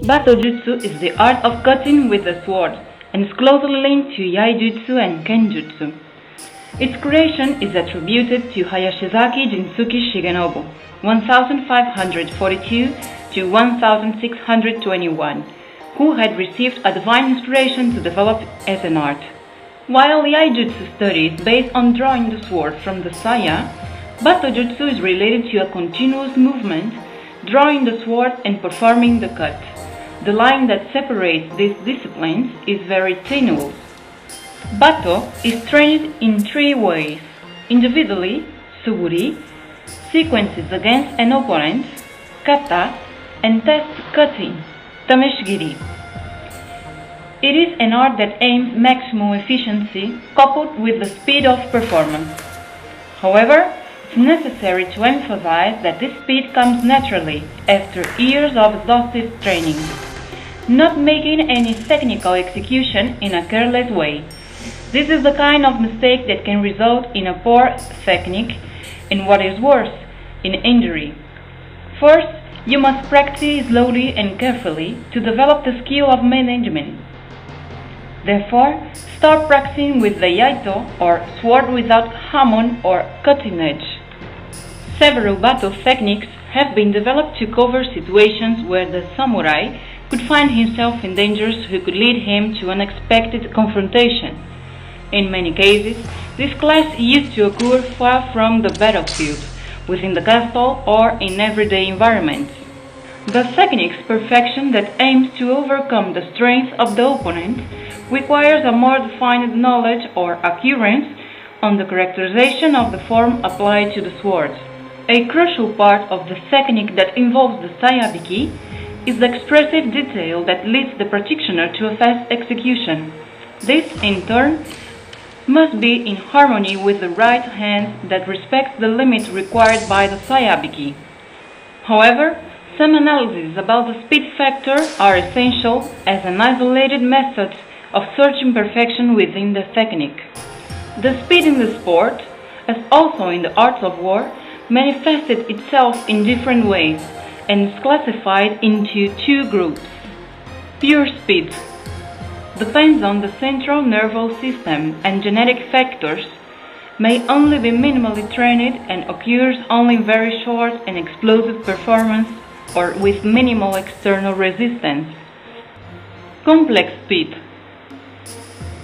Battojutsu is the art of cutting with the sword and is closely linked to iaijutsu and kenjutsu. Its creation is attributed to Hayashizaki Jinsuke Shigenobu, 1542 to 1621, who had received a divine inspiration to develop it as an art. While iaijutsu study is based on drawing the sword from the saya, Battojutsu is related to a continuous movement, drawing the sword and performing the cut. The line that separates these disciplines is very tenuous. Batto is trained in three ways: individually, suguri, sequences against an opponent, kata, and test cutting, tameshigiri. It is an art that aims maximum efficiency coupled with the speed of performance. However, it's necessary to emphasize that this speed comes naturally after years of exhaustive training, not making any technical execution in a careless way. This is the kind of mistake that can result in a poor technique and, what is worse, in injury. First, you must practice slowly and carefully to develop the skill of management. Therefore, start practicing with the yaito, or sword without hamon or cutting edge. Several battle techniques have been developed to cover situations where the samurai could find himself in dangers who could lead him to unexpected confrontation. In many cases, this class used to occur far from the battlefield, within the castle or in everyday environments. The technique's perfection that aims to overcome the strength of the opponent requires a more defined knowledge or accuracy on the characterization of the form applied to the sword. A crucial part of the technique that involves the sayabiki is the expressive detail that leads the practitioner to a fast execution. This, in turn, must be in harmony with the right hand that respects the limit required by the sayabiki. However, some analyses about the speed factor are essential as an isolated method of searching perfection within the technique. The speed in the sport, as also in the arts of war, manifested itself in different ways and is classified into two groups. Pure speed depends on the central nervous system and genetic factors, may only be minimally trained, and occurs only in very short and explosive performance or with minimal external resistance. Complex speed.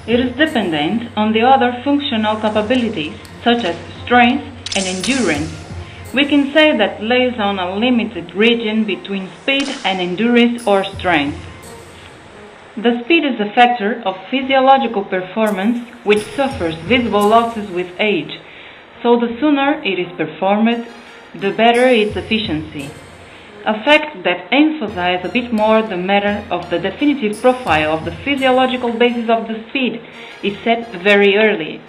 It is dependent on the other functional capabilities such as strength and endurance. We can say that lays on a limited region between speed and endurance or strength. The speed is a factor of physiological performance which suffers visible losses with age, so the sooner it is performed, the better its efficiency. A fact that emphasizes a bit more the matter of the definitive profile of the physiological basis of the speed is set very early,